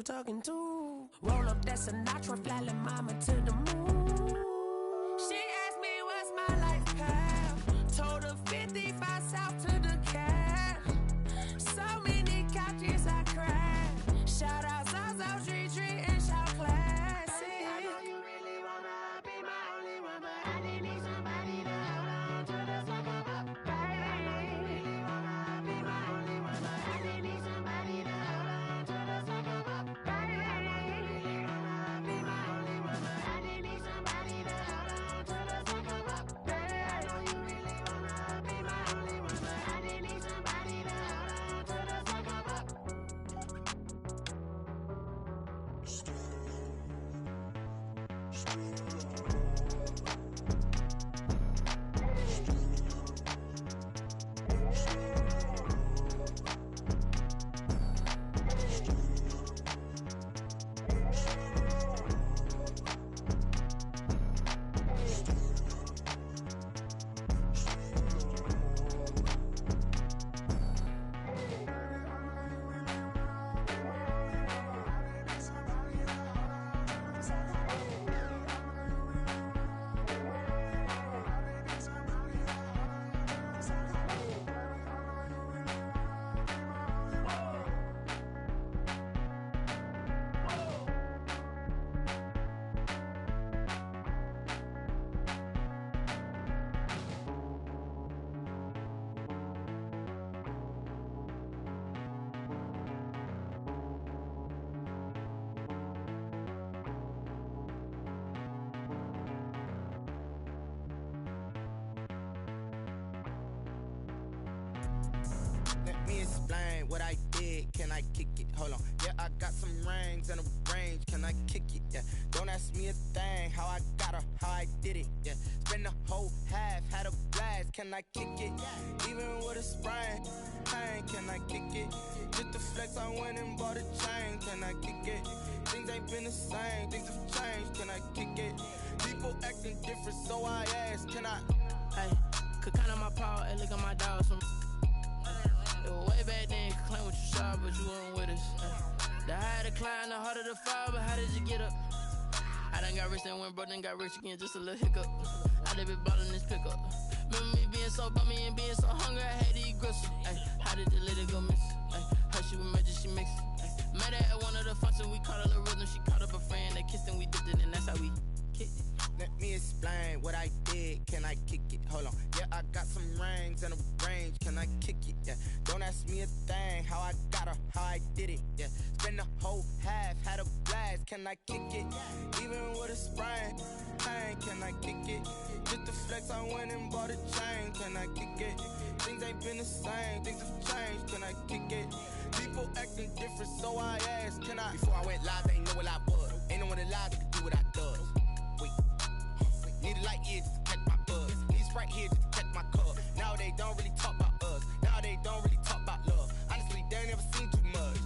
talking to. Roll up that Sinatra, fly la mama to the moon. She asked me what's my life path. Told her 55 south to the cab. So many couches I cried. Shout out Zazo, Tree Tree, and shout classy. I know you really wanna be my only one, but I didn't need somebody to hold on to the sucker up, baby. I know you really wanna be my only one, but I didn't need somebody to hold on to the sucker up, baby. I know you really wanna be my only one, but I didn't need somebody to hold on to the sucker up, baby. I know you really wanna be my only one, but I didn't need somebody to hold on to the sucker up. Let me explain what I did. Can I kick it? Hold on. Yeah, I got some rings and a range. Can I kick it? Yeah. Don't ask me a thing. How I got her, how I did it. Yeah. Spend the whole half, had a blast. Can I kick it? Even with a sprain, pain. Can I kick it? Just the flex, I went and bought a chain. Can I kick it? Things ain't been the same. Things have changed. Can I kick it? People acting different, so I ask. Can I? Hey, could count on my paw and look at my dog. Some it was way back then, could claim what you saw, but you weren't with us. The higher the climb, the harder the fall, but how did you get up? I done got rich and went broke, then got rich again, just a little hiccup. I done been ballin' this pickup. Remember me being so bummy and being so hungry, I had to eat gristle. Ay, how did the lady go miss? Ay, her she was magic, she mixed. Ay, met her at one of the functions, we caught her the rhythm, she caught up a friend, they kissed and we dipped it, and that's how we kicked it. Let me explain what I did. Can I kick it? Hold on. Yeah, I got some rings and a range. Can I kick it? Yeah. Don't ask me a thing. How I got her, how I did it. Yeah. Spend the whole half, had a blast. Can I kick it? Even with a sprain, pain. Can I kick it? Just the flex, I went and bought a chain. Can I kick it? Things ain't been the same. Things have changed. Can I kick it? People acting different, so I asked. Can I? Before I went live, they ain't know what I was. Ain't no one alive that could do what I does. Need a light here just to catch my buzz. Need Sprite here just to catch my cup. Now they don't really talk about us. Now they don't really talk about love. Honestly, they ain't never seen too much.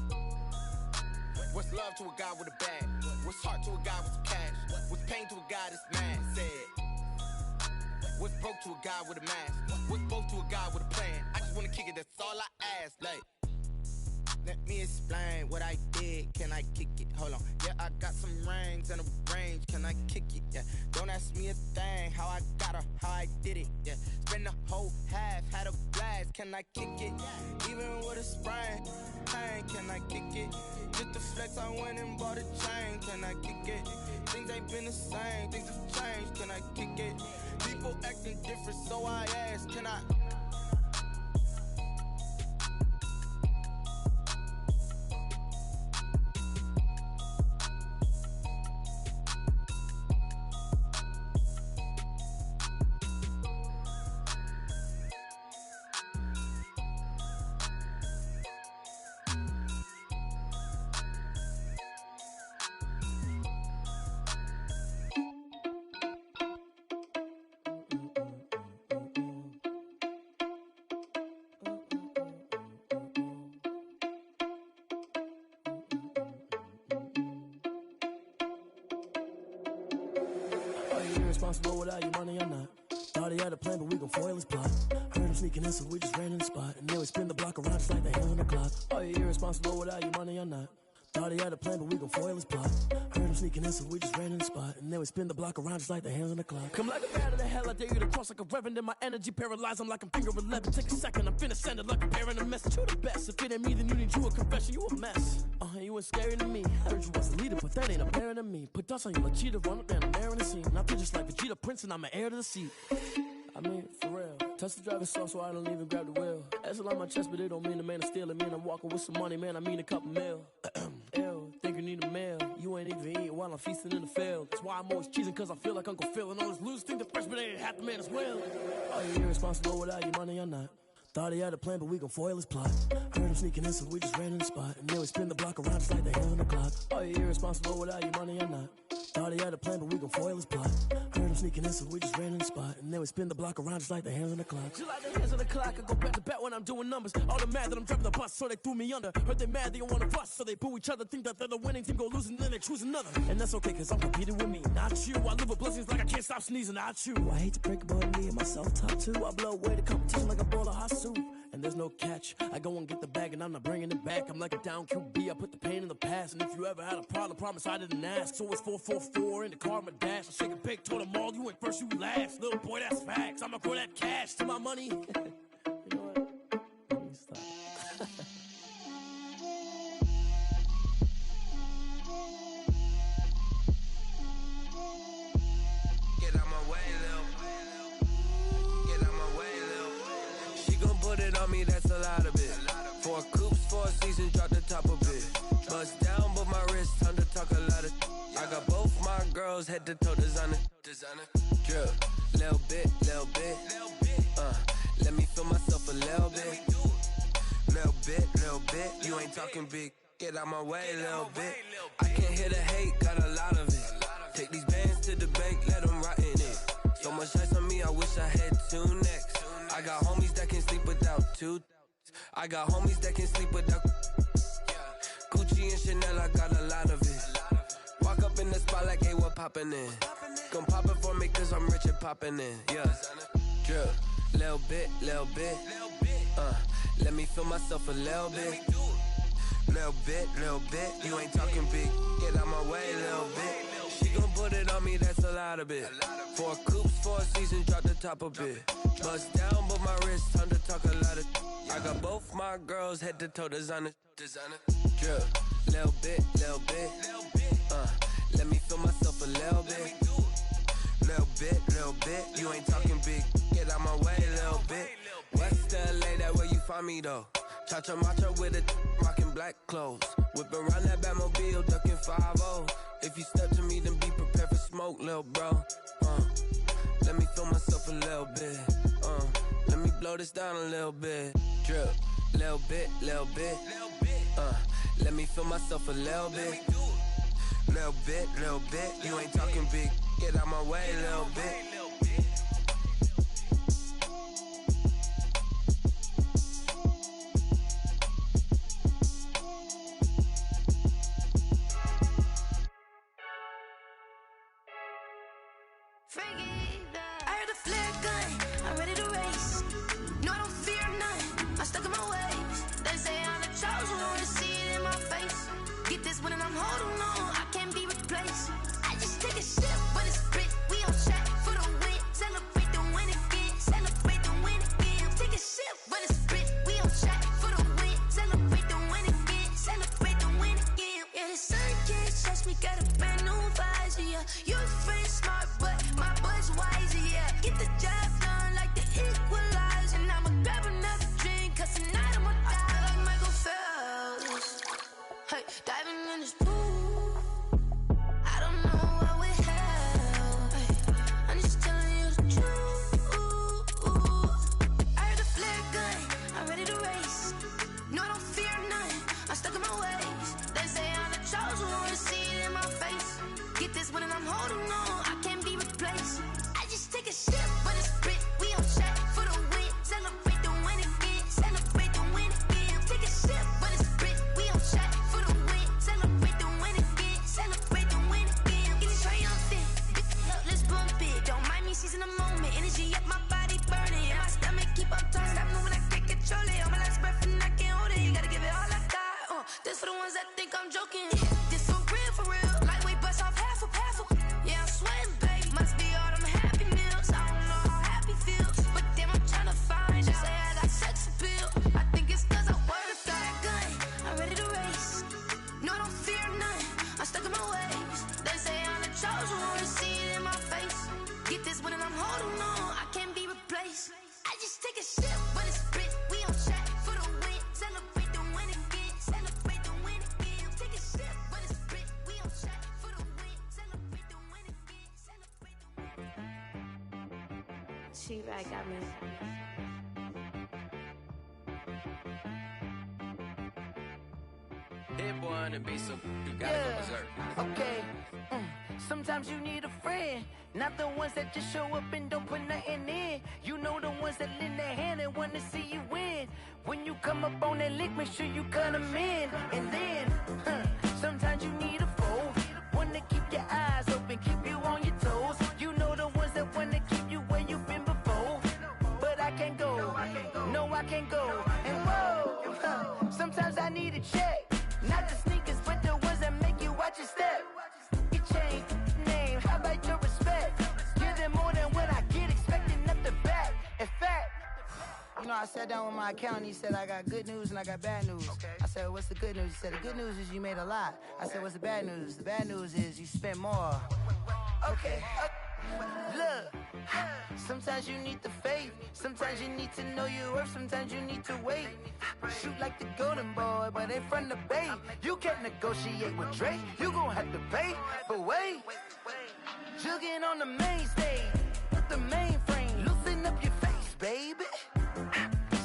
What's love to a guy with a bag? What's heart to a guy with some cash? What's pain to a guy that's mad? Said. What's broke to a guy with a mask? What's both to a guy with a plan? I just wanna kick it, that's all I ask. Like, let me explain what I did. Can I kick it? Hold on. Yeah, I got some rings and a range. Can I kick it? Yeah. Don't ask me a thing. How I got her, how I did it. Yeah. Spend the whole half, had a blast. Can I kick it? Even with a sprain, pain. Can I kick it? Just the flex, I went and bought a chain. Can I kick it? Things ain't been the same. Things have changed. Can I kick it? People acting different, so I ask. Can I? Responsible without your money or not. Thought he had a plan, but we gon' foil his plot. Heard him sneaking in, so we just ran in the spot. And then we spin the block around just like the hell in the clock. Are you irresponsible without your money or not? Thought he had a plan, but we gon' foil his plot. Heard him sneaking in, so we just ran in the spot. And then we spin the block around just like the hands on the clock. Come like a bat of the hell, I dare you to cross like a reverend. In my energy paralyzed, I'm like I'm finger 11. Take a second, I'm finna send it like a parent a message. You the best, if it ain't me, then you need you a confession. You a mess, you ain't scary to me. Heard you was a leader, but that ain't apparent to me. Put dust on you like cheetah, run up down the air in the scene. I feel just like Vegeta Prince and I'm an heir to the seat. I mean, for real. Touch the driver's soft so I don't even grab the wheel. That's a lot on my chest, but it don't mean the man is stealing. Mean I'm walking with some money, man, I mean a couple mil. Ew, think you need a meal. You ain't even eating while I'm feasting in the field. That's why I'm always cheesing, cause I feel like Uncle Phil. And all this losers think the freshman ain't half the man as well. Are you irresponsible without your money or not? Thought he had a plan, but we gon' foil his plot. Heard him sneaking in, so we just ran in the spot. And then we spin the block around just like the hands on the clock. Are you irresponsible without your money or not? Thought he had a plan, but we gon' foil his plot. Heard him sneaking in, so we just ran in the spot. And then we spin the block around just like the hands on the clock. Just like the hands on the clock, I go back to back when I'm doing numbers. All the mad that I'm driving the bus, so they threw me under. Heard they mad, they don't wanna bust, so they boo each other. Think that they're the winning team, go losing, then they choose another. And that's okay, cause I'm competing with me, not you. I live with blessings like I can't stop sneezing, not you. I hate to break about me and my self-talk too. I blow away the competition like a bowl of hot soup. And there's no catch, I go and get the bag and I'm not bringing it back. I'm like a down QB, I put the pain in the past. And if you ever had a problem, promise I didn't ask. So it's 444 in the car, my dash. I shake a big, told them all, you went first, you last. Little boy, that's facts, I'ma grow that cash to my money. You know what? Let me stop. Get out my way, Lil. Get out my way, Lil. She gon' put it on me, that's a lot of it. 4 coops, 4 seasons, drop the top of it. Bust down, but my wrist, time to talk a lot of. I got both my girls head to toe designer. Drip, little bit. Let me feel myself a little bit. Little bit. You ain't talking big. Get out my way, little bit. I can't hear the hate, got a lot of it. Take these bands to the bank, let them rot in it. So much ice on me, I wish I had 2 necks. I got homies that can sleep without 2. I got homies that can sleep without Gucci and Chanel, I got a lot of it. Walk up in the spot like, hey, what poppin' in? Gon' pop it for me cause I'm rich and poppin' in. Yeah, drip, little bit. Let me feel myself a little bit. Little bit. You ain't talking big. Get out my way, little bit. She gon' put it on me, that's a lot of it. 4 coops, 4 seasons, drop the top of it. Bust down, but my wrist, time to talk a lot of. I got both my girls head to toe designer. Drip, little bit. Let me feel myself a little bit. Little bit. You ain't talking big. Get out my way, little bit. West LA, that where you find me though. Cha-cha macha with a rockin' black clothes. Whip around that Batmobile, ducking 5-0. If you step to me, then be prepared for smoke, little bro. Let me feel myself a little bit. Let me blow this down a little bit. Drip, little bit. Let me feel myself a little bit. Little bit. You ain't talking big. Get out my way, little bit. I heard the flare gun, I'm ready to race. No, I don't fear none, I'm stuck in my ways. They say I'm the chosen one, to see it in my face. Get this one and I'm holding on, I can't be replaced. I just take a sip, but it's split, we on track for the win. Celebrate the win again, celebrate the win again. Take a sip, but it's split, we on track for the win. Celebrate the win again, celebrate the win again. Yeah, the sun can't touch me, got a brand new visor, yeah. You're friend smart, but my boy's wiser, yeah. Get the job done like the equalizer. And I'ma grab another drink, cause tonight I'ma die like Michael Phelps. Hey, diving in this pool, I don't know what would help. Hey, I'm just telling you the truth. I heard the flare gun, I'm ready to race. No, I don't fear none, I'm stuck in my ways. They say I'm the chosen one, to see it in my face. Get this one and I'm holding on, I can't be replaced. I just take a sip, but it's split, we on track for the win. Celebrate the win again, celebrate the win again. Take a sip, but it's split, we on track for the win. Celebrate the win T-Bag got me. Hit boy on the beat, so you gotta go berserk. Okay. Sometimes you need a friend, not the ones that just show up and don't put nothing in. You know the ones that lend their hand and want to see you win. When you come up on that lick, make sure you cut them in. And then, sometimes you need a foe, one to keep your eyes open, keep you on your toes. You know the ones that want to keep you where you've been before. But I can't go, no I can't go. And whoa, sometimes I need a check. Not the sneakers, but the ones that make you watch your step. You change name, how about your respect? Give them more than what I get, expecting up the back. In fact, you know, I sat down with my accountant, he said I got good news and I got bad news. Okay. I said, what's the good news? He said, the good news is you made a lot. I said, what's the bad news? The bad news is you spent more. okay, look, sometimes you need the faith, sometimes you need to know your worth, sometimes you need to wait. Shoot like the golden boy, but in front of Bay. You can't negotiate with Drake, you gon' have to pay. But wait, jugging on the main stage, with the mainframe, loosen up your face, baby.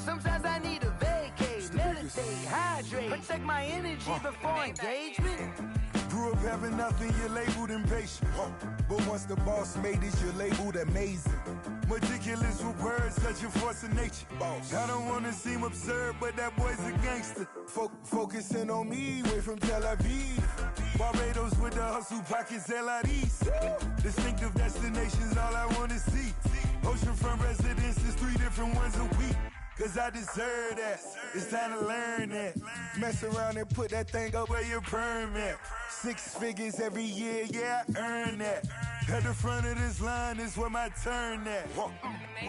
Sometimes I need a vacate, meditate, hydrate, protect my energy before engagement. Grew up having nothing, you're labeled impatient. But once the boss made it, you're labeled amazing. Meticulous with words, such a force of nature. Boss. I don't wanna seem absurd, but that boy's a gangster. Focusing on me, way from Tel Aviv. Barbados with the hustle pockets, LIDs. Distinctive destinations, all I wanna see. Oceanfront residences, 3 different ones a week. Cause I deserve that, it's time to learn that. Mess around and put that thing up where your permit. 6 figures every year, yeah, I earn that. At the front of this line is where my turn at.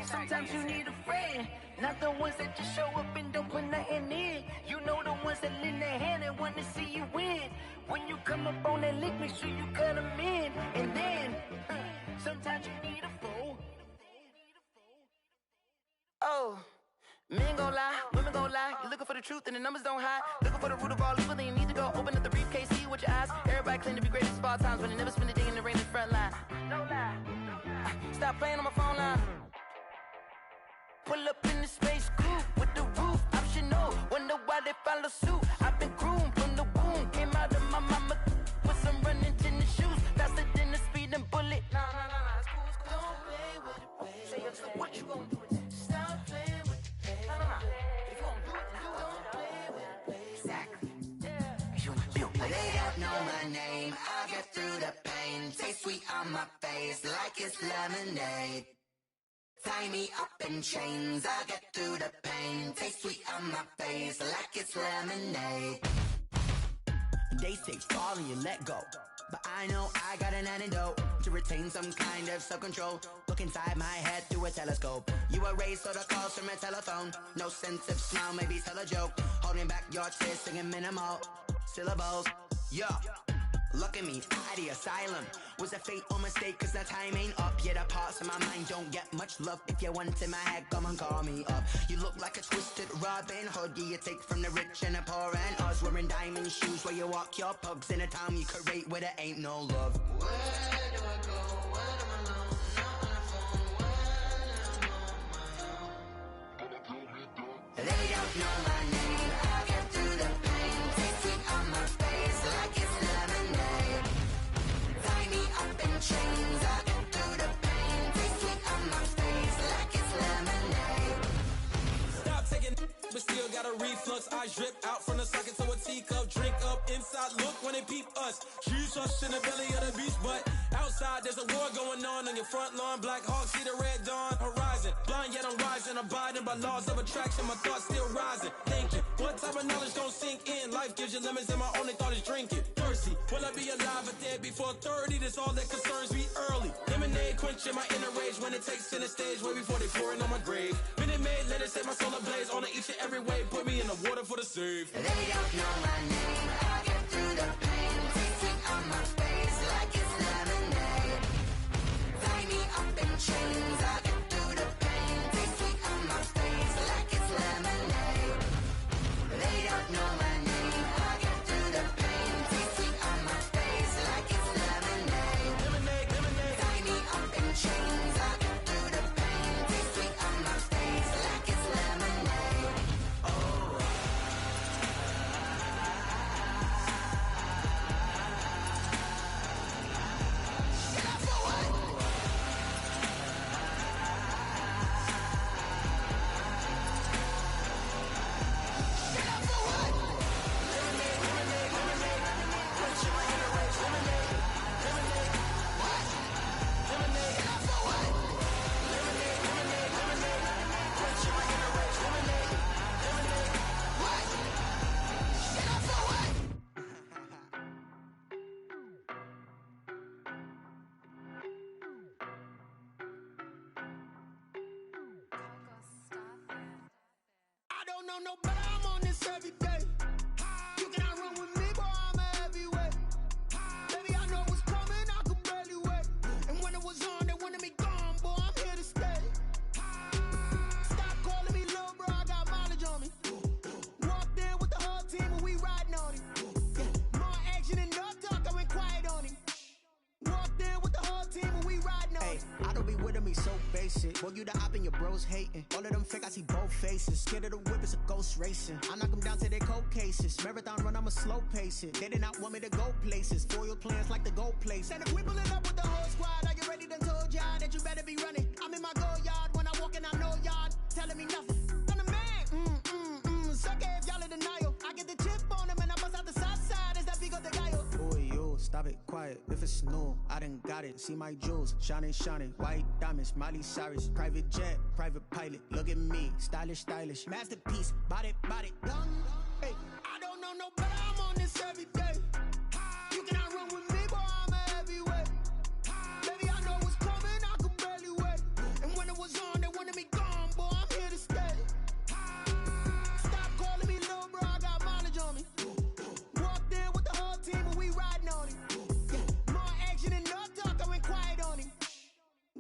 Sometimes you need a friend, not the ones that just show up and don't put nothing in. You know the ones that lend their hand and want to see you win. When you come up on that lick, make sure you cut them in. And then, sometimes you need a foe. Oh. Men gon' lie, women gon' lie. You're looking for the truth and the numbers don't hide. Looking for the root of all evil, then you need to go open up the briefcase, see with your eyes. Everybody claim to be greatest of all times, but they never spend a day in the rain in the front line. No lie. Stop playing on my phone line. Pull up in the space coupe with the roof optional. Wonder why they follow suit. I've been groomed from the womb. Came out of my mama with some running tennis shoes. Faster than the speeding bullet. Nah, it's cool, it's cool. Don't play with it, baby. Say so what you gon' do? Stop playing with it, baby. If you gon' do it, you don't play with it, baby. Exactly. They don't know my name. I get through the pain. Taste sweet on my face like it's lemonade. Tie me up in chains, I get through the pain. Taste sweet on my face like it's lemonade. They say fall and you let go, but I know I got an antidote to retain some kind of self-control. Look inside my head through a telescope. You erase all the calls from a telephone. No sense of smile, maybe tell a joke. Holding back your tears, singing minimal syllables. Yeah. Look at me, at the asylum. Was a fate or mistake, cause the time ain't up. Yet the parts of my mind don't get much love. If you want in my head, come and call me up. You look like a twisted Robin Hood. Yeah, you take from the rich and the poor and us. Wearing diamond shoes where you walk your pugs. In a town you create where there ain't no love. Where do I go? When I'm alone? Not on the phone. When I'm on my own. They don't know my name. I get through the pain. Taste sweet on my face like it's lemonade. Tie me up in chains. I get through the pain. Taste sweet on my face like it's lemonade. Stop taking, but still got a reflux. Eyes drip out from the socket to a teacup. Drink up inside, look when they peep us. Shoes us in the belly of the beast, but outside there's a war going on your front lawn. Black Hawk, see the red dawn horizon. Blind yet I'm rising, abiding by laws of attraction. My thoughts still rising. Thinking, what type of knowledge gon' sink in? Life gives you lemons and my only thought is drinking. Thirsty, will I be alive or dead before 30? That's all that concerns me early. Lemonade quenching my inner rage when it takes center stage way before they pour it on my grave. Minute Maid, let it set my soul ablaze on each and every way. Put me in the water for the save. They don't know my name. I get through the pain. Taste sweet on my face like it's lemonade. Tie me up in chains. I get through the pain. Taste sweet on my face like it's lemonade. They don't know my name. I get through the pain. Taste sweet on my face like it's lemonade. Lemonade, lemonade. Tie me up in chains. I get through the pain. Taste know no better, I'm on this every day. You cannot run with me, boy, I'm a heavyweight. Baby, I know what's coming, I could barely wait. And when it was on, they wanted me gone, boy, I'm here to stay. Stop calling me little bro, I got mileage on me. Walked in with the whole team and we riding on him. More action and no talk, I went quiet on him. Walked in with the whole team and we riding on him. I don't be with me so basic. Boy, you the op and your bros hating. All of them fake, I see both faces. Scared of the whip, it's a ghost racing. I knock them down to their cold cases. Marathon run, I'ma slow pace it. They did not want me to go places. Foil plans like the go place. And if we pulling up with the whole squad, are you ready? Done told y'all that you better be running. I'm in my go yard. When I walk in, I know y'all telling me nothing. I'm the man. Suck it if y'all in denial. I get the chip on him and I bust out the south side. Is that Vigo de Gallo? Boy, yo, stop it, quiet. If it's new, I done got it. See my jewels, shining, shining. White diamonds, Miley Cyrus. Private jet, private pilot. Look at me, stylish, stylish. Masterpiece, body, done. Hey, I don't know no better, I'm on this every day. You cannot run with me, boy, I'm a heavyweight. Baby, I know what's coming, I could barely wait. And when it was on, they wanted me gone, boy, I'm here to stay. Stop calling me little bro, I got mileage on me. Walked in with the whole team and we riding on him. More action and no talk, I went quiet on him.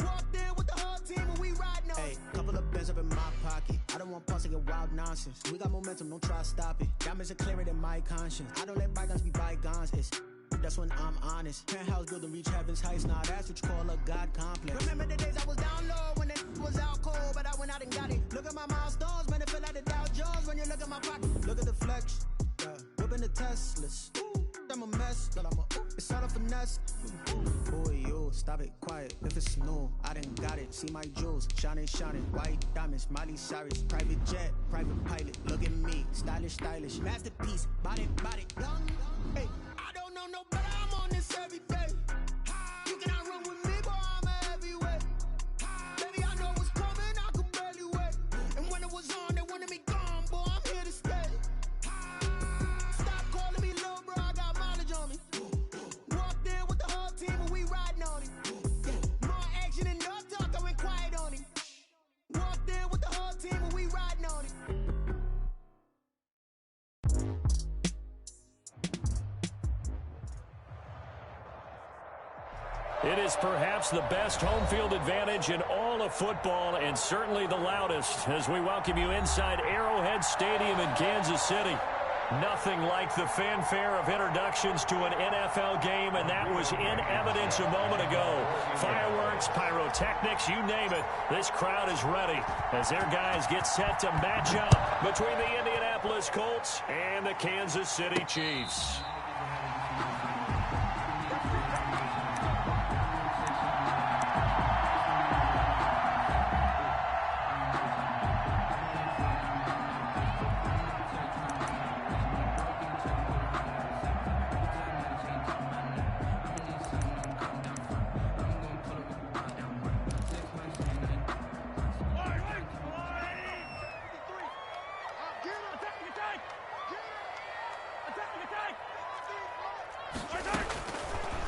Walked in with the whole team and we riding on him. Hey, couple of bands up in my pocket. I don't want pulse to get wild nonsense. We got momentum, don't try to stop it. Diamonds are clearer than my conscience. I don't let bygones be bygones. That's when I'm honest. Penthouse building reach heaven's heights. Nah, that's what you call a God complex. Remember the days I was down low when it was out cold, but I went out and got it. Look at my milestones, man, it feel like the Dow Jones when you look at my pocket. Look at the flex, yeah. Whipping the Teslas. Ooh, I'm a mess, but it's all a finesse. Boy, yo, stop it, quiet. If it's new, I done got it. See my jewels, shining, shining. White diamonds, Miley Cyrus. Private jet, private pilot. Look at me, stylish, stylish. Masterpiece, body, young. Hey, I don't know no better, I'm on this every day. You cannot run with me, boy, I'm a heavyweight. Baby, I know what's coming, I could barely wait. And when it was on, they wanted me gone, boy, I'm here to stay. Stop calling me little bro, I got mileage on me. Walked in with the whole team and we riding on him. More action and no talk, I went quiet on him. Walked in with the whole team and we riding on him. It is perhaps the best home field advantage in all of football and certainly the loudest as we welcome you inside Arrowhead Stadium in Kansas City. Nothing like the fanfare of introductions to an NFL game, and that was in evidence a moment ago. Fireworks, pyrotechnics, you name it. This crowd is ready as their guys get set to match up between the Indianapolis Colts and the Kansas City Chiefs.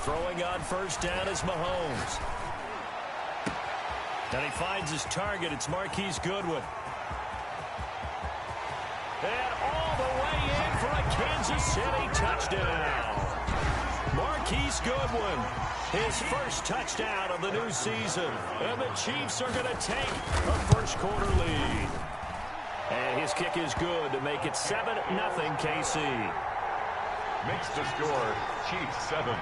Throwing on first down is Mahomes. And he finds his target. It's Marquise Goodwin. And all the way in for a Kansas City touchdown. Marquise Goodwin, his first touchdown of the new season. And the Chiefs are going to take a first-quarter lead. And his kick is good to make it 7-0 KC. Makes the score Chiefs 7,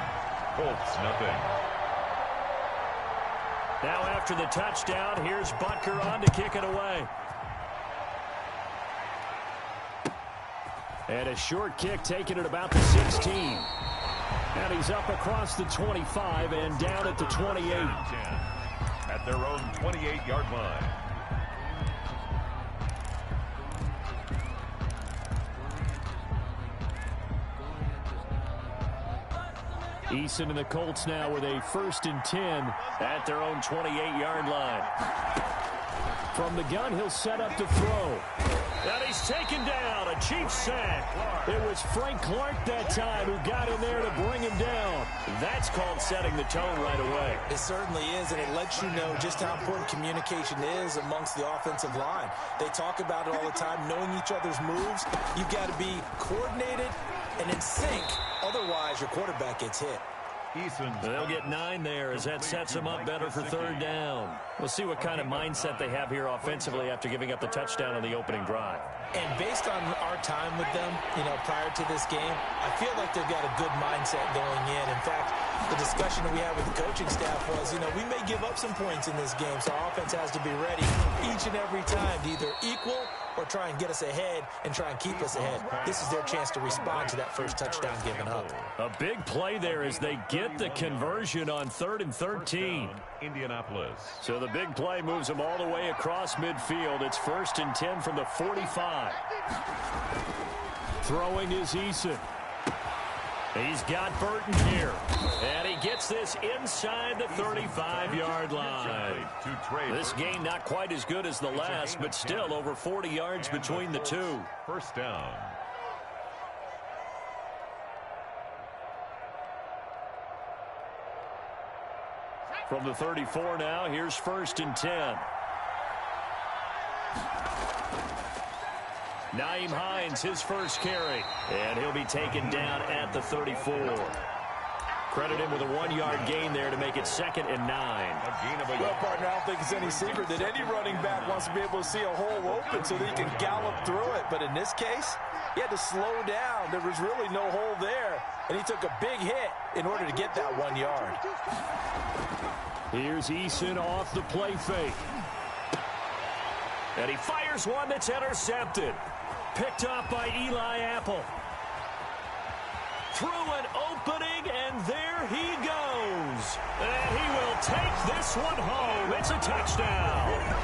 Colts nothing. Now after the touchdown, here's Butker on to kick it away. And a short kick taken at about the 16. And he's up across the 25 and down at the 28. At their own 28-yard line. Eason and the Colts now with a 1st and 10 at their own 28-yard line. From the gun, he'll set up to throw. And he's taken down. A Chiefs sack. It was Frank Clark that time who got in there to bring him down. That's called setting the tone right away. It certainly is, and it lets you know just how important communication is amongst the offensive line. They talk about it all the time, knowing each other's moves. You've got to be coordinated and in sync. Otherwise, your quarterback gets hit. They'll get 9 there as that sets them up better for 3rd down. We'll see what kind of mindset they have here offensively after giving up the touchdown on the opening drive. And based on our time with them, prior to this game, I feel like they've got a good mindset going in. In fact, the discussion that we had with the coaching staff was, we may give up some points in this game, so our offense has to be ready each and every time to either equal or try and get us ahead and try and keep us ahead. This is their chance to respond to that first touchdown given up. A big play there as they get the conversion on 3rd and 13. Indianapolis. So the big play moves them all the way across midfield. It's 1st and 10 from the 45. Throwing is Eason. He's got Burton here. And he gets this inside the 35-yard line. This game not quite as good as the last, but still over 40 yards between the two. 1st down. From the 34 now, here's 1st and 10. Nyheim Hines, his first carry. And he'll be taken down at the 34. Credit him with a 1-yard gain there to make it 2nd and 9. Well, partner, I don't think it's any secret that any running back wants to be able to see a hole open so that he can gallop through it. But in this case, he had to slow down. There was really no hole there. And he took a big hit in order to get that 1 yard. Here's Eason off the play fake. And he fires one that's intercepted. Picked up by Eli Apple. Through an opening, and there he goes. And he will take this one home. It's a touchdown.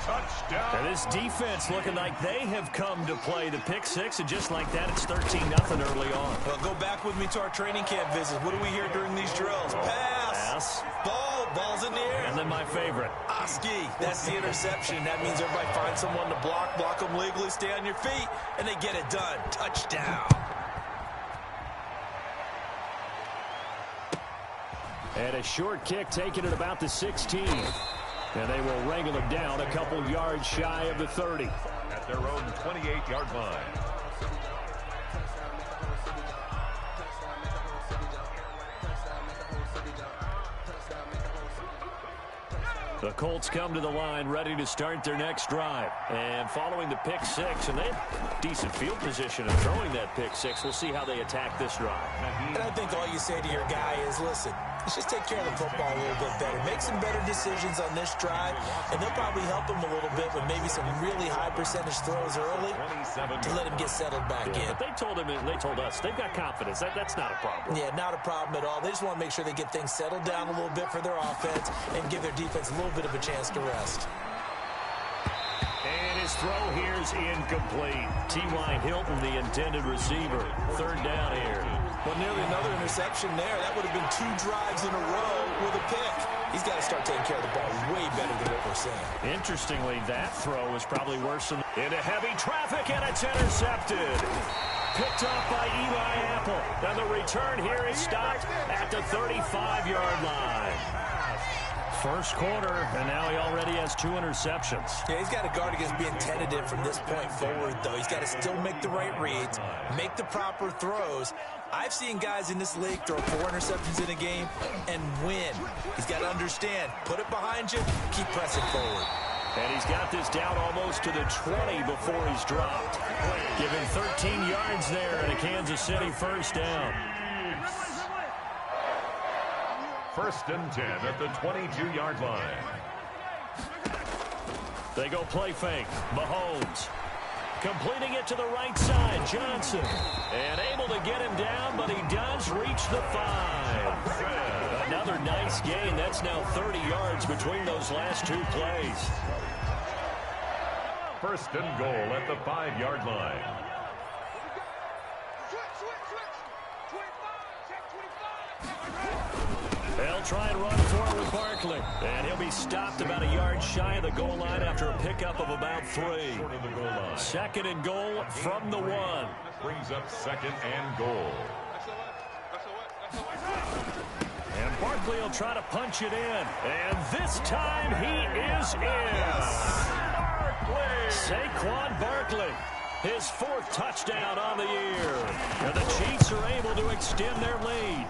Touchdown. And this defense looking like they have come to play the pick six, and just like that, it's 13-0 early on. Well, go back with me to our training camp visit. What do we hear during these drills? Pass. Ball. Ball's in the air. And then my favorite. Oski. That's the interception. That means everybody finds someone to block them legally, stay on your feet, and they get it done. Touchdown. And a short kick taken at about the 16. And they will wrangle him down a couple yards shy of the 30. At their own 28-yard line. The Colts come to the line ready to start their next drive. And following the pick six, and they have decent field position in throwing that pick six. We'll see how they attack this drive. And I think all you say to your guy is, listen, let's just take care of the football a little bit better. Make some better decisions on this drive, and they'll probably help him a little bit with maybe some really high percentage throws early to let him get settled back in. But they told him, and they told us, they've got confidence. That's not a problem. Yeah, not a problem at all. They just want to make sure they get things settled down a little bit for their offense and give their defense a little bit of a chance to rest. And his throw here is incomplete. T.Y. Hilton, the intended receiver. Third down here. Well, nearly another interception there. That would have been 2 drives in a row with a pick. He's got to start taking care of the ball way better than what we're saying. Interestingly, that throw was probably worse than into heavy traffic, and it's intercepted. Picked up by Eli Apple. And the return here is stopped at the 35-yard line. First quarter, and now he already has 2 interceptions. Yeah, he's got to guard against being tentative from this point forward, though. He's got to still make the right reads, make the proper throws. I've seen guys in this league throw 4 interceptions in a game and win. He's got to understand, put it behind you, keep pressing forward. And he's got this down almost to the 20 before he's dropped. Given 13 yards there and a Kansas City first down. 1st and 10 at the 22-yard line. They go play fake. Mahomes completing it to the right side. Johnson. And able to get him down, but he does reach the 5. Another nice gain. That's now 30 yards between those last 2 plays. 1st and goal at the 5-yard line. They'll try and run forward with Barkley. And he'll be stopped about a yard shy of the goal line after a pickup of about 3. 2nd and goal from the 1. Brings up 2nd and goal. Barkley will try to punch it in. And this time he is in. Saquon Barkley, his 4th touchdown on the year. And the Chiefs are able to extend their lead.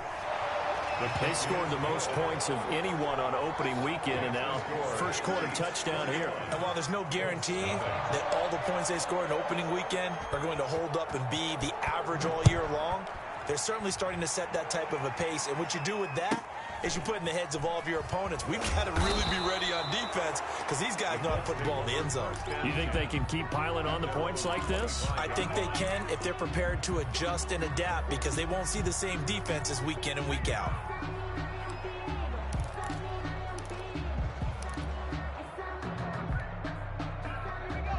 They scored the most points of anyone on opening weekend, and now first quarter touchdown here. And while there's no guarantee that all the points they scored in opening weekend are going to hold up and be the average all year long, they're certainly starting to set that type of a pace. And what you do with that is you put in the heads of all of your opponents, we've got to really be ready on defense because these guys know how to put the ball in the end zone. You think they can keep piling on the points like this? I think they can if they're prepared to adjust and adapt because they won't see the same defenses week in and week out.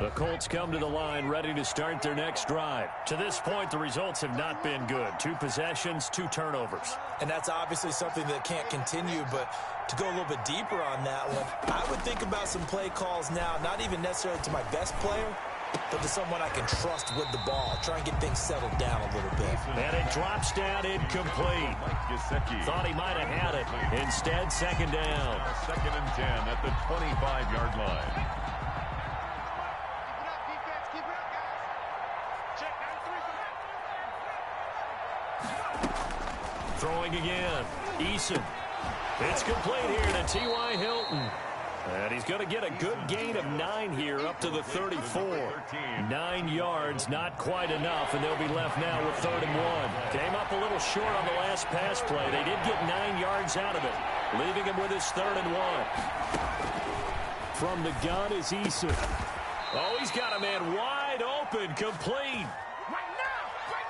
The Colts come to the line ready to start their next drive. To this point, the results have not been good. 2 possessions, 2 turnovers. And that's obviously something that can't continue, but to go a little bit deeper on that one, I would think about some play calls now, not even necessarily to my best player, but to someone I can trust with the ball. Try and get things settled down a little bit. And it drops down incomplete. Thought he might have had it. Instead, second down. 2nd and 10 at the 25-yard line. Throwing again. Eason. It's complete here to T.Y. Hilton. And he's going to get a good gain of 9 here up to the 34. 9 yards, not quite enough, and they'll be left now with 3rd and 1. Came up a little short on the last pass play. They did get 9 yards out of it, leaving him with his 3rd and 1. From the gun is Eason. Oh, he's got a man wide open, complete.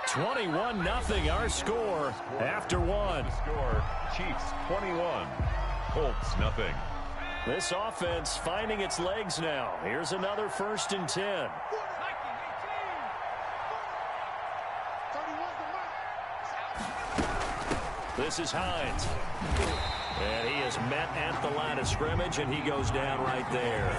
21-0 our score after 1. Score, Chiefs 21, Colts 0. This offense finding its legs now. Here's another 1st and 10. This is Hines. And he is met at the line of scrimmage, and he goes down right there.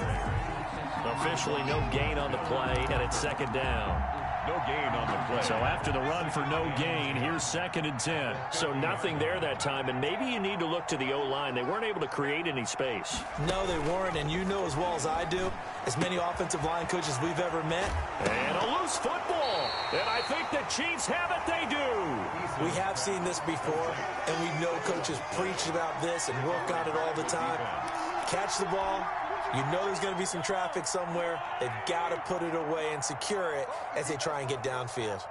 Officially no gain on the play, and it's 2nd down. No gain on the play. So after the run for no gain, here's 2nd and 10. So nothing there that time, and maybe you need to look to the O-line. They weren't able to create any space. No, they weren't, and you know as well as I do, as many offensive line coaches we've ever met. And a loose football. And I think the Chiefs have it. They do. We have seen this before, and we know coaches preach about this and work on it all the time. Catch the ball. You know there's going to be some traffic somewhere. They've got to put it away and secure it as they try and get downfield.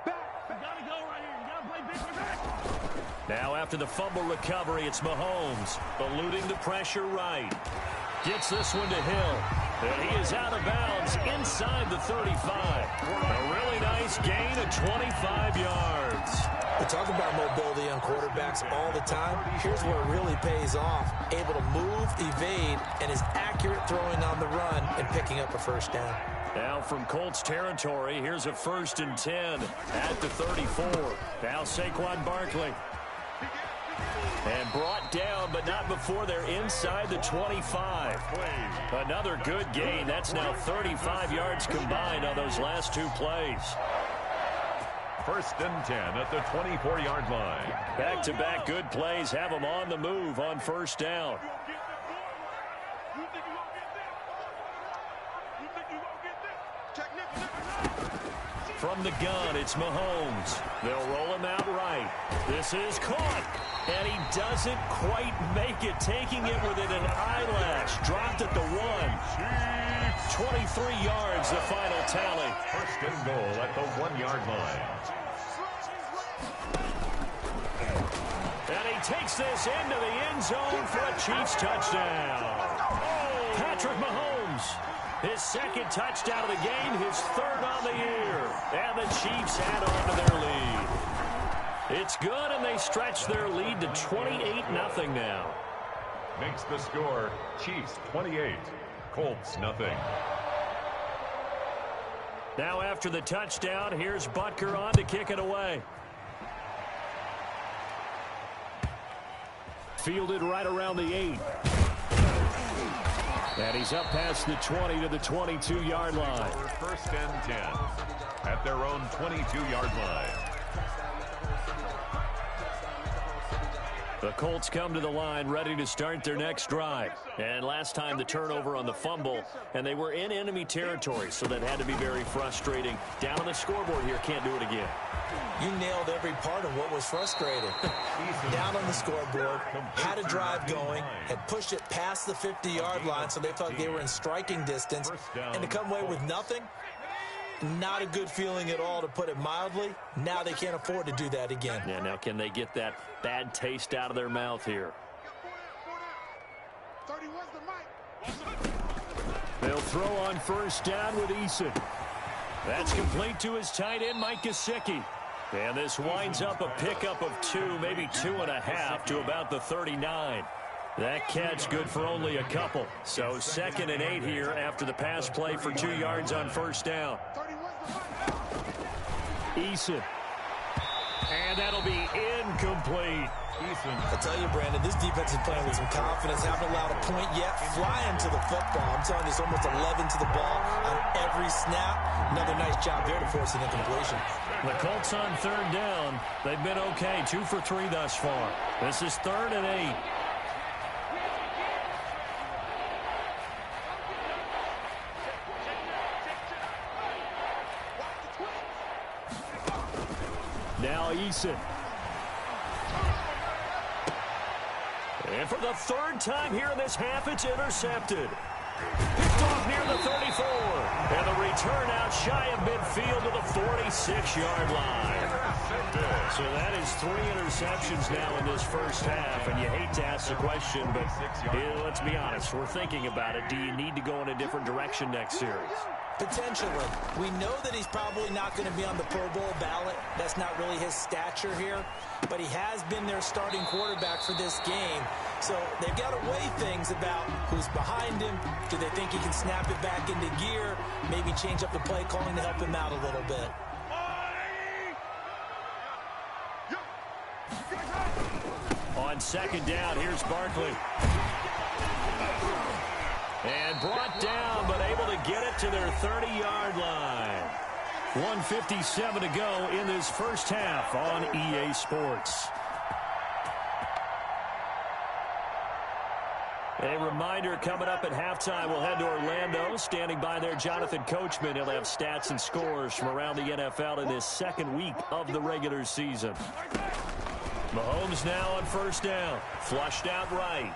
Now after the fumble recovery, it's Mahomes eluding the pressure right. Gets this one to Hill. And he is out of bounds inside the 35. A really nice gain of 25 yards. We talk about mobility on quarterbacks all the time. Here's where it really pays off. Able to move, evade, and is accurate throwing on the run and picking up a 1st down. Now from Colts territory, here's a 1st and 10 at the 34. Now Saquon Barkley. And brought down, but not before they're inside the 25. Another good gain. That's now 35 yards combined on those last 2 plays. 1st and 10 at the 24-yard line. Back-to-back good plays have them on the move on 1st down. From the gun, it's Mahomes. They'll roll him out right. This is caught. And he doesn't quite make it, taking it within an eyelash. Dropped at the 1. 23 yards, the final tally. 1st and goal at the 1-yard line. And he takes this into the end zone for a Chiefs touchdown. Patrick Mahomes, his 2nd touchdown of the game, his 3rd on the year. And the Chiefs add on to their lead. It's good, and they stretch their lead to 28-0 now. Makes the score, Chiefs 28, Colts 0. Now after the touchdown, here's Butker on to kick it away. Fielded right around the 8. And he's up past the 20 to the 22-yard line. 1st and 10 at their own 22-yard line. The Colts come to the line ready to start their next drive. And last time the turnover on the fumble, and they were in enemy territory, so that had to be very frustrating. Down on the scoreboard here, can't do it again. You nailed every part of what was frustrating. Down on the scoreboard, had a drive going, had pushed it past the 50-yard line, so they felt they were in striking distance. And to come away with nothing, not a good feeling at all, to put it mildly. Now they can't afford to do that again. Yeah, now can they get that bad taste out of their mouth here? They'll throw on first down with Eason. That's complete to his tight end, Mike Gesicki. And this winds up a pickup of 2, maybe 2.5 to about the 39. That catch good for only a couple. So 2nd and 8 here after the pass play for 2 yards on first down. Eason. And that'll be incomplete. I tell you, Brandon, this defense is playing with some confidence. Haven't allowed a point yet. Flying to the football. I'm telling you, it's almost 11 to the ball on every snap. Another nice job there to force an incompletion. The Colts on 3rd down. They've been okay. 2 for 3 thus far. This is 3rd and 8. Now Eason. And for the 3rd time here in this half, it's intercepted. Picked off near the 34. And the return out shy of midfield to the 46-yard line. So that is 3 interceptions now in this first half. And you hate to ask the question, but let's be honest. We're thinking about it. Do you need to go in a different direction next series? Potentially. We know that he's probably not going to be on the Pro Bowl ballot. That's not really his stature here. But he has been their starting quarterback for this game. So they've got to weigh things about who's behind him. Do they think he can snap it back into gear? Maybe change up the play calling to help him out a little bit. On 2nd down, here's Barkley. And brought down, but able to get it to their 30-yard line. 1:57 to go in this first half on EA Sports. A reminder, coming up at halftime, we'll head to Orlando. Standing by there, Jonathan Coachman. He'll have stats and scores from around the NFL in his 2nd week of the regular season. Mahomes now on first down. Flushed out right.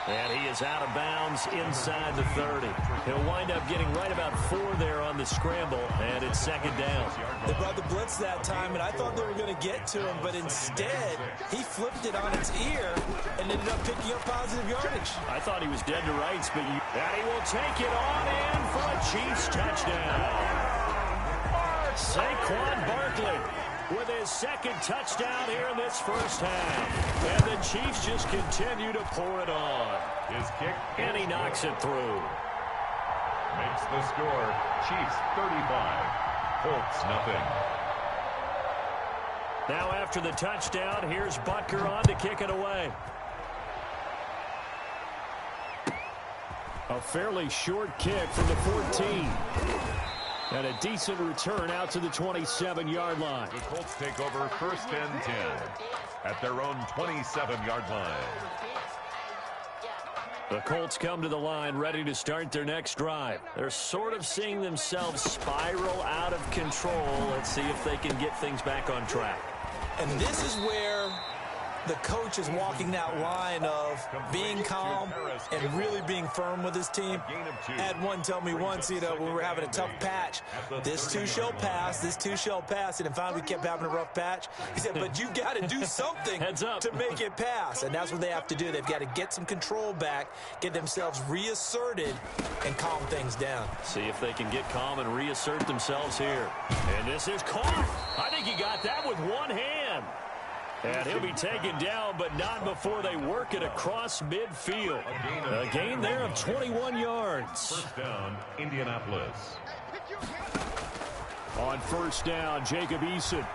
And he is out of bounds inside the 30. He'll wind up getting right about 4 there on the scramble, and it's 2nd down. They brought the blitz that time, and I thought they were going to get to him, but instead, he flipped it on its ear and ended up picking up positive yardage. I thought he was dead to rights, but and he will take it on in for a Chiefs touchdown. Saquon Barkley with his 2nd touchdown here in this first half. And the Chiefs just continue to pour it on. His kick. And he knocks it through. Makes the score. Chiefs 35. Colts nothing. Now after the touchdown, here's Butker on to kick it away. A fairly short kick from the 14. And a decent return out to the 27-yard line. The Colts take over 1st and 10 at their own 27-yard line. The Colts come to the line ready to start their next drive. They're sort of seeing themselves spiral out of control. Let's see if they can get things back on track. And this is where the coach is walking that line of being calm and really being firm with his team. I had one tell me once, when we were having a tough patch, this too shall pass, this too shall pass. And finally we kept having a rough patch. He said, but you got to do something to make it pass. And that's what they have to do. They've got to get some control back, get themselves reasserted, and calm things down. See if they can get calm and reassert themselves here. And this is caught. I think he got that with one hand. And he'll be taken down, but not before they work it across midfield. A gain there of 21 yards. First down, Indianapolis. On first down, Jacob Eason.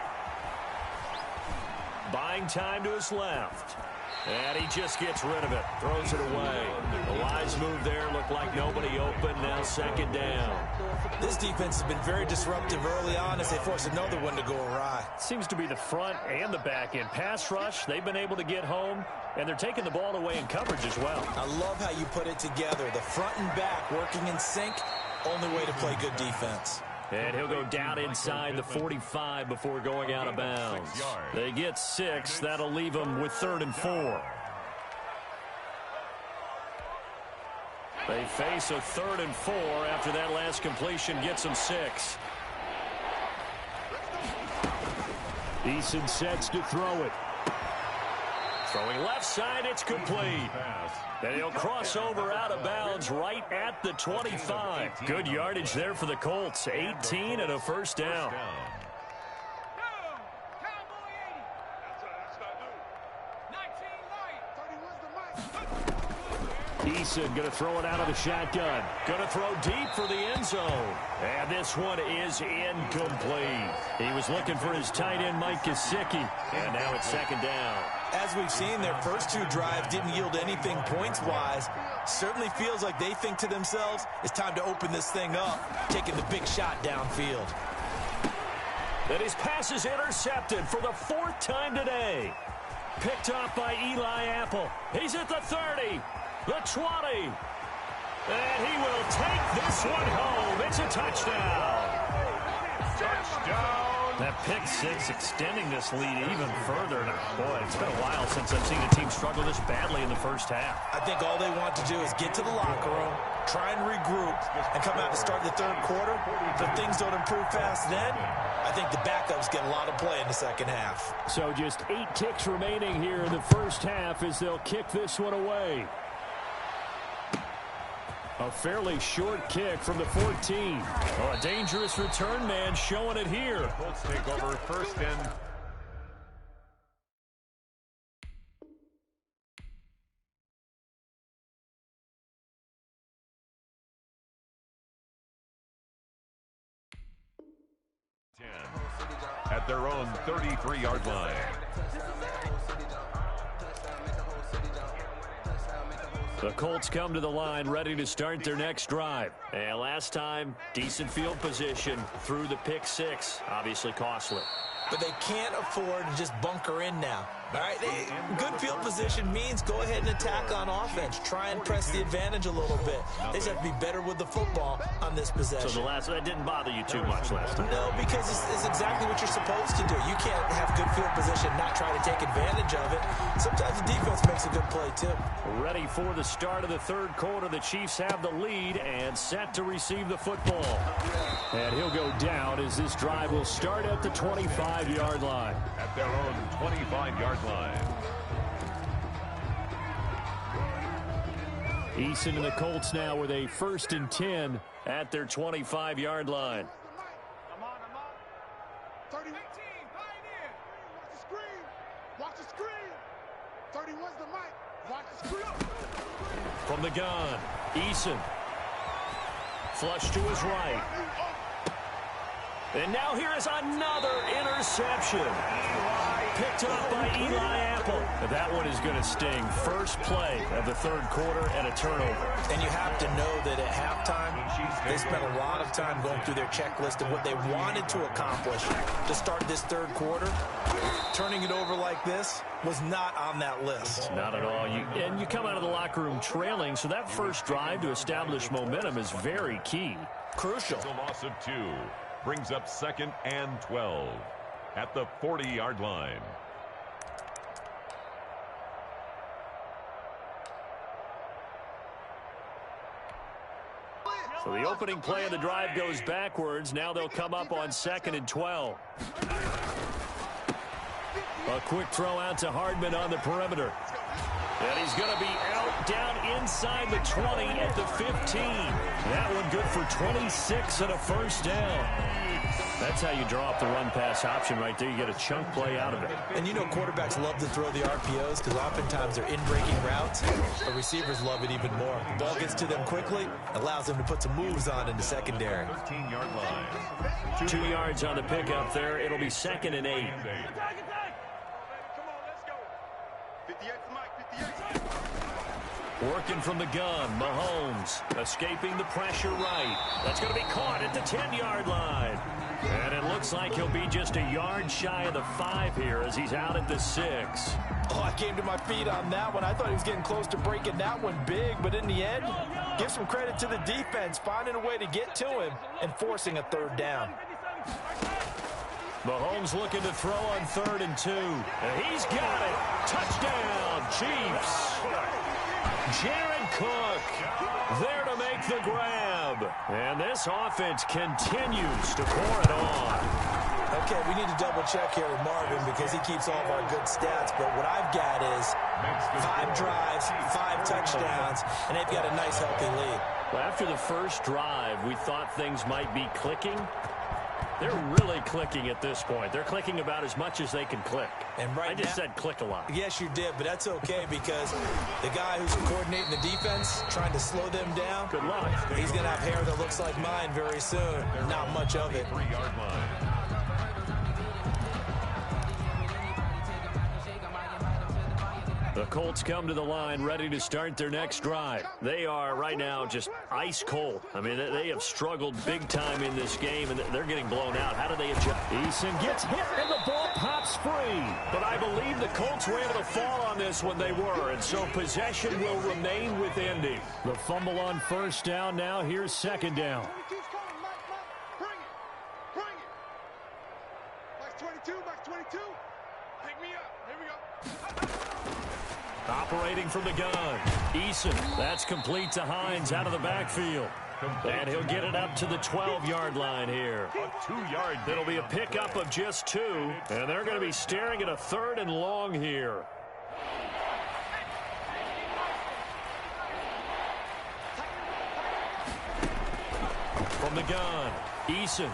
Buying time to his left. And he just gets rid of it. Throws it away. The wise move there. Looked like nobody open. Now second down. This defense has been very disruptive early on as they force another one to go awry. Seems to be the front and the back end. Pass rush, they've been able to get home, and they're taking the ball away in coverage as well. I love how you put it together. The front and back working in sync. Only way to play good defense. And he'll go down inside the 45 before going out of bounds. They get 6. That'll leave them with 3rd and 4. They face a 3rd and 4 after that last completion gets them 6. Eason sets to throw it. Throwing left side, it's complete. And he'll cross over out of bounds right at the 25. Good yardage there for the Colts. 18 and a first down. Eason going to throw it out of the shotgun. Going to throw deep for the end zone. And this one is incomplete. He was looking for his tight end, Mike Gesicki. And now it's second down. As we've seen, their first 2 drives didn't yield anything points-wise. Certainly feels like they think to themselves, it's time to open this thing up, taking the big shot downfield. And his pass is intercepted for the 4th time today. Picked off by Eli Apple. He's at the 30, the 20. And he will take this one home. It's a touchdown. Touchdown. That pick 6 extending this lead even further. Now, boy, it's been a while since I've seen a team struggle this badly in the first half. I think all they want to do is get to the locker room, try and regroup, and come out to start the 3rd quarter. If things don't improve fast then, I think the backups get a lot of play in the second half. So just 8 kicks remaining here in the first half as they'll kick this one away. A fairly short kick from the 14. Oh, a dangerous return man showing it here. The Colts take over 1st and 10 at their own 33-yard line. The Colts come to the line ready to start their next drive. And last time, decent field position through the pick 6. Obviously costly. But they can't afford to just bunker in now. All right, good field position means go ahead and attack on offense. Try and press the advantage a little bit. They just have to be better with the football on this possession. So that didn't bother you too much last time? No, because it's exactly what you're supposed to do. You can't have good field position, not try to take advantage of it. Sometimes the defense makes a good play, too. Ready for the start of the 3rd quarter. The Chiefs have the lead and set to receive the football. And he'll go down as this drive will start at the 25-yard line. At their own 25-yard line. Eason and the Colts now with a 1st and 10 at their 25-yard line. I'm on. 30, 18, pioneer. Watch the screen. Watch the screen. 31's the mic. Watch the screen. From the gun, Eason. Flush to his right. And now here is another interception. Picked up by Eli Apple. That one is going to sting. First play of the 3rd quarter and a turnover. And you have to know that at halftime, they spent a lot of time going through their checklist of what they wanted to accomplish to start this 3rd quarter. Turning it over like this was not on that list. Not at all. And you come out of the locker room trailing, so that first drive to establish momentum is very key. Crucial. A loss of 2 brings up 2nd and 12 at the 40-yard line. So the opening play of the drive goes backwards. Now they'll come up on 2nd and 12. A quick throw out to Hardman on the perimeter. And he's going to be out down inside the 20 at the 15. That one good for 26 and a first down. That's how you draw up the run-pass option right there. You get a chunk play out of it. And you know quarterbacks love to throw the RPOs because oftentimes they're in-breaking routes. But receivers love it even more. The ball gets to them quickly, allows them to put some moves on in the secondary. 13-yard line. 2 yards on the pickup there. It'll be 2nd and 8. Working from the gun, Mahomes escaping the pressure right. That's going to be caught at the 10-yard line. And it looks like he'll be just a yard shy of the 5 here as he's out at the 6. Oh, I came to my feet on that one. I thought he was getting close to breaking that one big, but in the end, give some credit to the defense, finding a way to get to him and forcing a 3rd down. Mahomes looking to throw on 3rd and 2. And he's got it. Touchdown, Chiefs. Jared Cook there to make the grab. And this offense continues to pour it on. Okay, we need to double-check here with Marvin because he keeps all of our good stats. But what I've got is 5 drives, 5 touchdowns, and they've got a nice, healthy lead. Well, after the first drive, we thought things might be clicking. They're really clicking at this point. They're clicking about as much as they can click. And right I just said click a lot. Yes, you did, but that's okay because the guy who's coordinating the defense, trying to slow them down, good luck. He's going to have hair that looks like mine very soon. Not much of it. 3-yard line. The Colts come to the line ready to start their next drive. They are right now just ice cold. I mean, they have struggled big time in this game, and they're getting blown out. How do they adjust? Eason gets hit, and the ball pops free. But I believe the Colts were able to fall on this when they were, and so possession will remain with Indy. The fumble on 1st down now. Here's 2nd down. Bring it. Max 22. Pick me up. Here we go. Operating from the gun. Eason. That's complete to Hines out of the backfield. And he'll get it up to the 12-yard line here. A 2-yard. It'll be a pickup of just 2. And they're going to be staring at a 3rd and long here. From the gun. Eason.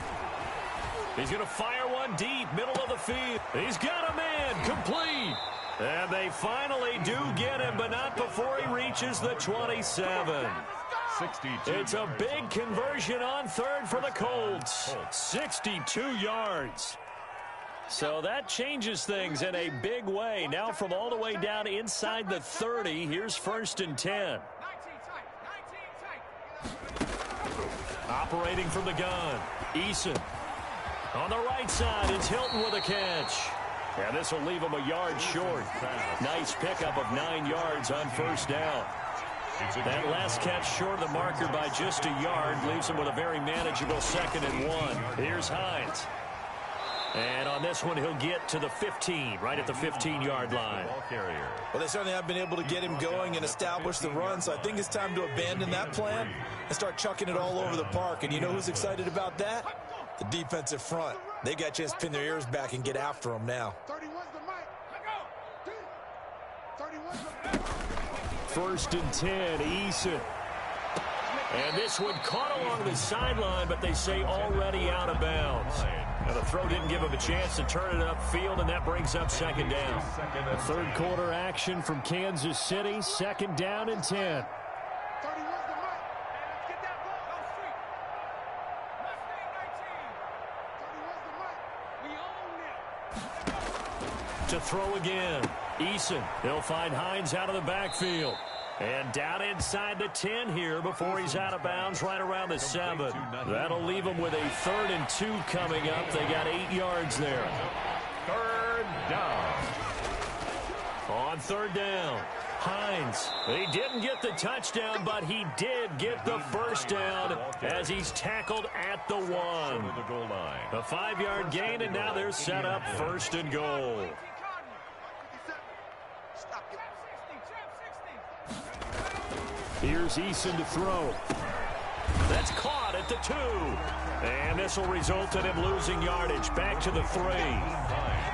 He's going to fire one deep, middle of the field. He's got a man, complete. And they finally do get him, but not before he reaches the 27. 62. It's a big conversion on 3rd for the Colts. 62 yards. So that changes things in a big way. Now from all the way down inside the 30, here's 1st and 10. Operating from the gun. Eason. On the right side, it's Hilton with a catch. And this will leave him a yard short. Nice pickup of 9 yards on 1st down. That last catch short of the marker by just a yard leaves him with a very manageable 2nd and 1. Here's Hines. And on this one, he'll get to the 15, right at the 15-yard line. Well, they certainly have been able to get him going and establish the run, so I think it's time to abandon that plan and start chucking it all over the park. And you know who's excited about that? The defensive front. They got a chance to pin their ears back and get after him now. 1st and 10, Eason. And this one caught along the sideline, but they say already out of bounds. Now the throw didn't give him a chance to turn it upfield, and that brings up 2nd down. A 3rd quarter action from Kansas City, 2nd down and 10. To throw again. Eason. He'll find Hines out of the backfield. And down inside the 10 here before he's out of bounds right around the 7. That'll leave him with a 3rd and 2 coming up. They got 8 yards there. 3rd down. On 3rd down, Hines. He didn't get the touchdown, but he did get the 1st down as he's tackled at the 1. A 5-yard gain, and now they're set up 1st and goal. Here's Eason to throw. That's caught at the 2. And this will result in him losing yardage back to the 3.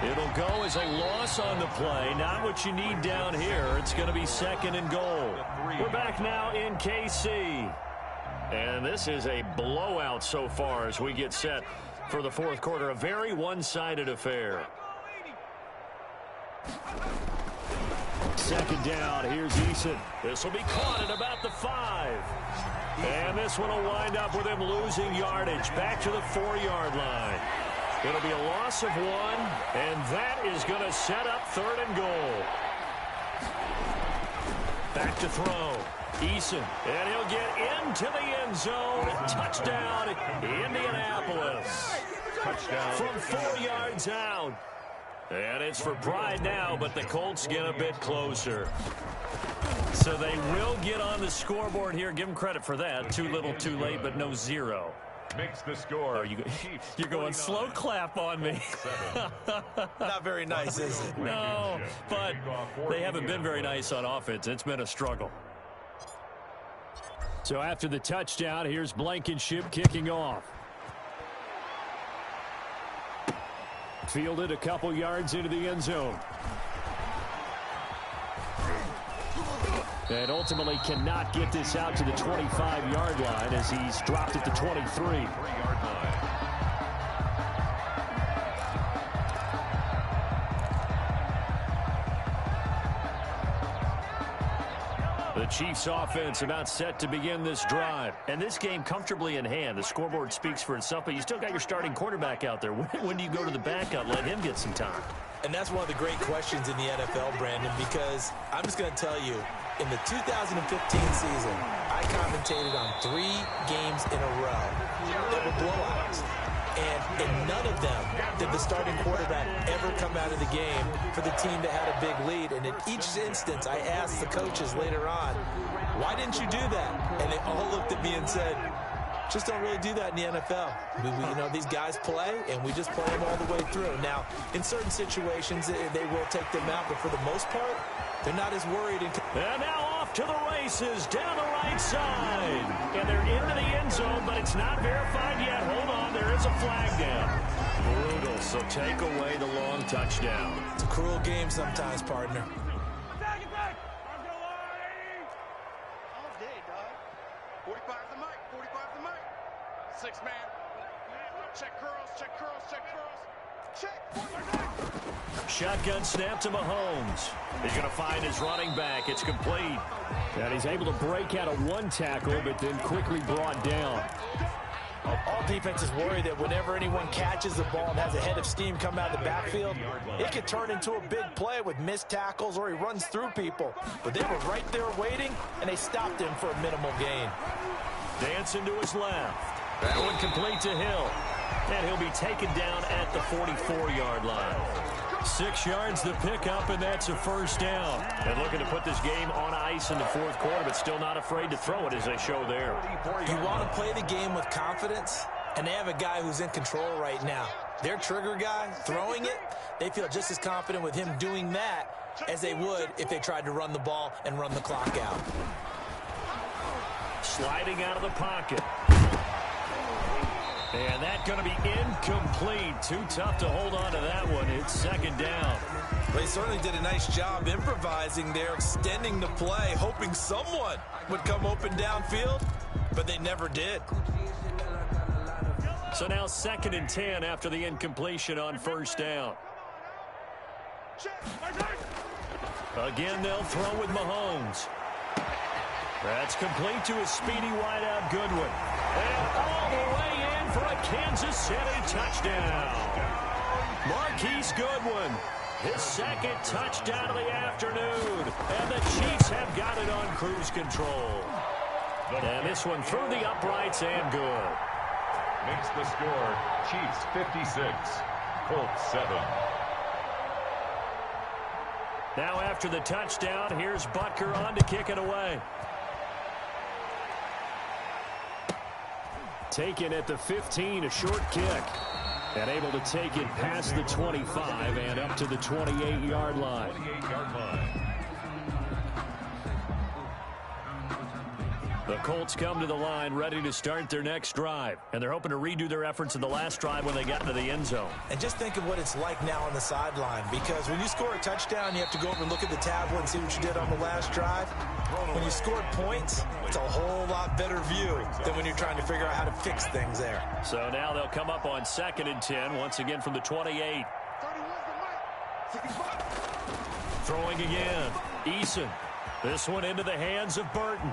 It'll go as a loss on the play. Not what you need down here. It's going to be 2nd and goal. We're back now in KC. And this is a blowout so far as we get set for the 4th quarter. A very one-sided affair. 2nd down. Here's Eason. This will be caught at about the 5. And this one will wind up with him losing yardage back to the 4-yard line. It'll be a loss of 1, and that is going to set up 3rd and goal. Back to throw. Eason, and he'll get into the end zone. Touchdown, Indianapolis. Touchdown. From 4 yards out. And it's for pride now, but the Colts get a bit closer. So they will get on the scoreboard here. Give them credit for that. Too little, too late, but no zero. Makes the score. Oh, you're going slow clap on me. Not very nice, is it? No, but they haven't been very nice on offense. It's been a struggle. So after the touchdown, here's Blankenship kicking off. Fielded a couple yards into the end zone. And ultimately cannot get this out to the 25-yard line as he's dropped at the 23. 3-yard line. The Chiefs offense about set to begin this drive. And this game comfortably in hand. The scoreboard speaks for itself, but you still got your starting quarterback out there. When do you go to the backup? Let him get some time. And that's one of the great questions in the NFL, Brandon, because I'm just going to tell you, in the 2015 season, I commentated on 3 games in a row that were blowouts. And in none of them did the starting quarterback ever come out of the game for the team that had a big lead. And in each instance, I asked the coaches later on, why didn't you do that? And they all looked at me and said, just don't really do that in the NFL. You know, these guys play, and we just play them all the way through. Now, in certain situations, they will take them out, but for the most part, they're not as worried. And now off to the races down the right side. And they're into the end zone, but it's not verified yet. Hold on, there is a flag down. Brutal, so take away the long touchdown. It's a cruel game sometimes, partner. Tag it back. All day, dog. 45's the mic. 45's the mic. 6 man. Check curls, check curls, check curls. Check. Shotgun snap to Mahomes. He's going to find his running back. It's complete. And he's able to break out of 1 tackle, but then quickly brought down. All defenses worry that whenever anyone catches the ball and has a head of steam come out of the backfield, it could turn into a big play with missed tackles or he runs through people. But they were right there waiting, and they stopped him for a minimal gain. Dancing to his left. That one complete to Hill. And he'll be taken down at the 44-yard line. 6 yards to pick up, and that's a first down. And looking to put this game on ice in the 4th quarter, but still not afraid to throw it as they show there. You want to play the game with confidence, and they have a guy who's in control right now. Their trigger guy, throwing it, they feel just as confident with him doing that as they would if they tried to run the ball and run the clock out. Sliding out of the pocket. And that's going to be incomplete. Too tough to hold on to that one. It's 2nd down. They certainly did a nice job improvising there, extending the play, hoping someone would come open downfield, but they never did. So now 2nd and 10 after the incompletion on 1st down. Again, they'll throw with Mahomes. That's complete to a speedy wideout Goodwin. And all the way in for a Kansas City touchdown. Marquise Goodwin, his 2nd touchdown of the afternoon. And the Chiefs have got it on cruise control. And this one through the uprights and good. Makes the score Chiefs 56, Colts 7. Now after the touchdown, here's Butker on to kick it away. Taken at the 15, a short kick. And able to take it past the 25 and up to the 28-yard line. 28-yard line. The Colts come to the line ready to start their next drive. And they're hoping to redo their efforts in the last drive when they got into the end zone. And just think of what it's like now on the sideline, because when you score a touchdown, you have to go over and look at the tablet and see what you did on the last drive. When you scored points, it's a whole lot better view than when you're trying to figure out how to fix things there. So now they'll come up on 2nd and 10, once again from the 28. Throwing again. Eason. This one into the hands of Burton.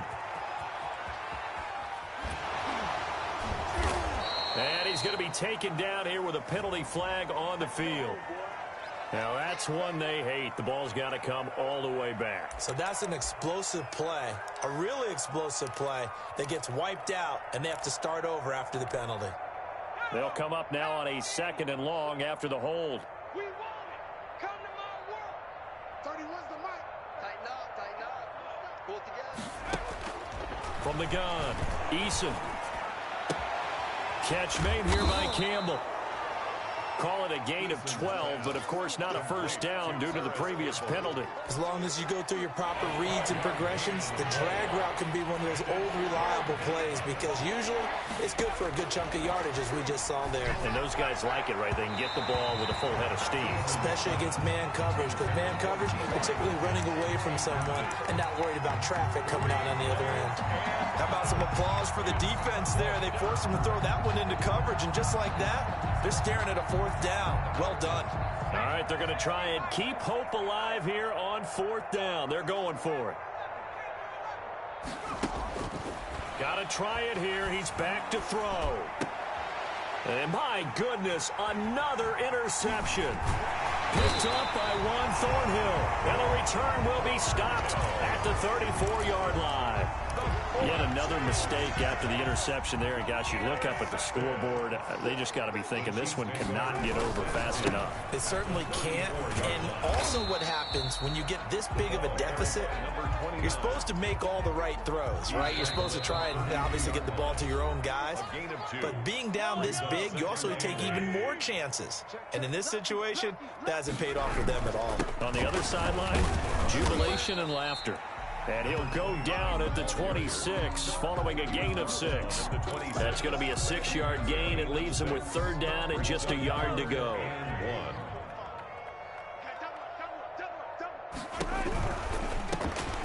And he's going to be taken down here with a penalty flag on the field. Now that's one they hate. The ball's got to come all the way back. So that's an explosive play, a really explosive play that gets wiped out, and they have to start over after the penalty. They'll come up now on a 2nd and long after the hold. We want it. Come to my world. 31's the mic. Tighten up. Pull together. From the gun, Eason. Catch made here by Campbell. Call it a gain of 12, but of course not a first down due to the previous penalty. As long as you go through your proper reads and progressions, the drag route can be one of those old reliable plays because usually it's good for a good chunk of yardage as we just saw there. And those guys like it, right? They can get the ball with a full head of steam. Especially against man coverage, because man coverage, they're typically running away from someone and not worried about traffic coming out on the other end. How about some applause for the defense there? They forced them to throw that one into coverage, and just like that, they're staring at a 4th down. Well done. All right, they're going to try and keep hope alive here on 4th down. They're going for it. Got to try it here. He's back to throw. And my goodness, another interception. Picked up by Juan Thornhill. And the return will be stopped at the 34-yard line. Yet another mistake after the interception there. And, gosh, you look up at the scoreboard. They just got to be thinking this one cannot get over fast enough. It certainly can't. And also what happens when you get this big of a deficit, you're supposed to make all the right throws, right? You're supposed to try and obviously get the ball to your own guys. But being down this big, you also take even more chances. And in this situation, that hasn't paid off for them at all. On the other sideline, jubilation and laughter. And he'll go down at the 26 following a gain of 6. That's going to be a 6-yard gain. It leaves him with 3rd down and just a yard to go.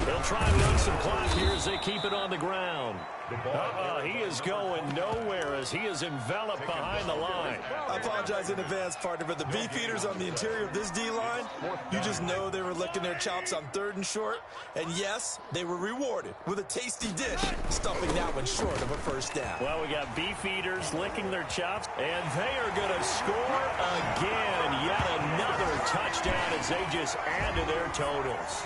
They'll try and run some clock here as they keep it on the ground. He is going nowhere as he is enveloped behind the line. I apologize in advance, partner, but the beefeaters on the interior of this D-line, you just know they were licking their chops on 3rd and short. And yes, they were rewarded with a tasty dish, stuffing that one short of a 1st down. Well, we got beefeaters licking their chops, and they are going to score again. Yet another touchdown as they just add to their totals.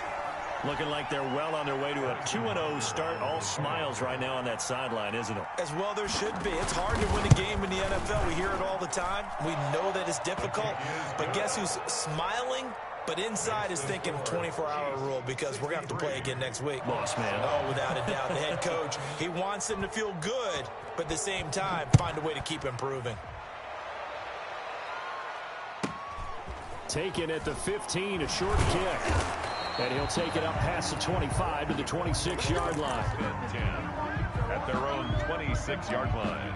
Looking like they're well on their way to a 2-0 start. All smiles right now on that sideline, isn't it? As well there should be. It's hard to win a game in the NFL. We hear it all the time. We know that it's difficult. But guess who's smiling? But inside is thinking 24-hour rule because we're going to have to play again next week. Boss man. Oh, without a doubt. The head coach, he wants them to feel good, but at the same time, find a way to keep improving. Taken at the 15, a short kick. And he'll take it up past the 25 to the 26-yard line. 10 at their own 26-yard line.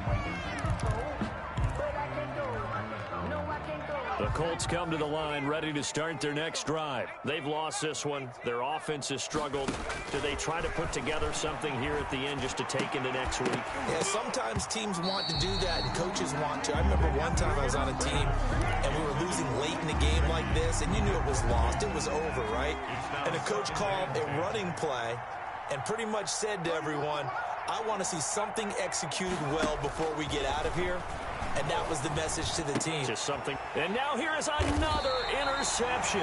The Colts come to the line ready to start their next drive. They've lost this one. Their offense has struggled. Do they try to put together something here at the end just to take into next week? Yeah, sometimes teams want to do that and coaches want to. I remember one time I was on a team and we were losing late in a game like this and you knew it was lost. It was over, right? And the coach called a running play and pretty much said to everyone, I want to see something executed well before we get out of here. And that was the message to the team. Just something. And now here is another interception.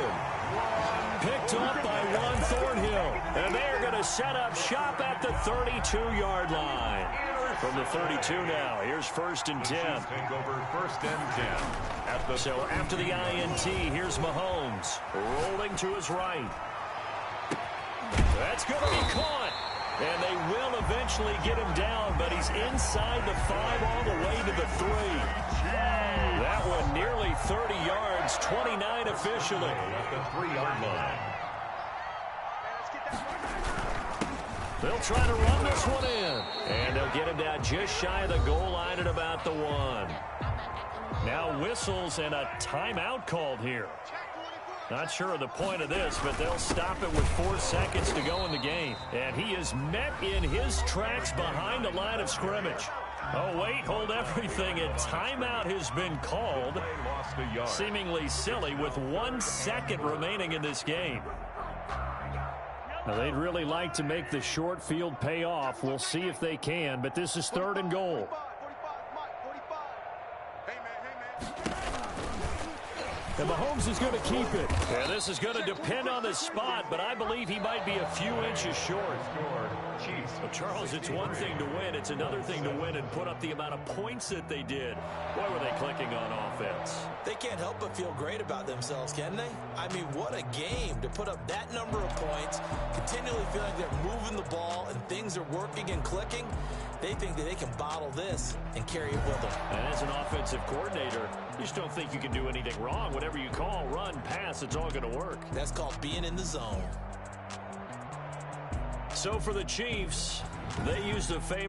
Picked up by Juan Thornhill. And they are going to set up shop at the 32-yard line. From the 32 now, here's 1st and 10. Take over 1st and 10. So after the INT, here's Mahomes. Rolling to his right. That's going to be caught. And they will eventually get him down, but he's inside the 5 all the way to the 3. That one nearly 30 yards, 29 officially. At the 3-yard line. They'll try to run this one in. And they'll get him down just shy of the goal line at about the 1. Now whistles and a timeout called here. Not sure of the point of this, but they'll stop it with 4 seconds to go in the game. And he is met in his tracks behind the line of scrimmage. Oh, wait, hold everything. A timeout has been called. Seemingly silly with 1 second remaining in this game. Now, they'd really like to make the short field pay off. We'll see if they can, but this is 3rd and goal. And Mahomes is going to keep it. And this is going to depend on the spot, but I believe he might be a few inches short. Well, Charles, it's one thing to win. It's another thing to win and put up the amount of points that they did. Boy, were they clicking on offense. They can't help but feel great about themselves, can they? I mean, what a game to put up that number of points, continually feeling like they're moving the ball and things are working and clicking. They think that they can bottle this and carry it with them. And as an offensive coordinator, you just don't think you can do anything wrong. Whatever you call, run, pass, it's all going to work. That's called being in the zone. So for the Chiefs, they used a famous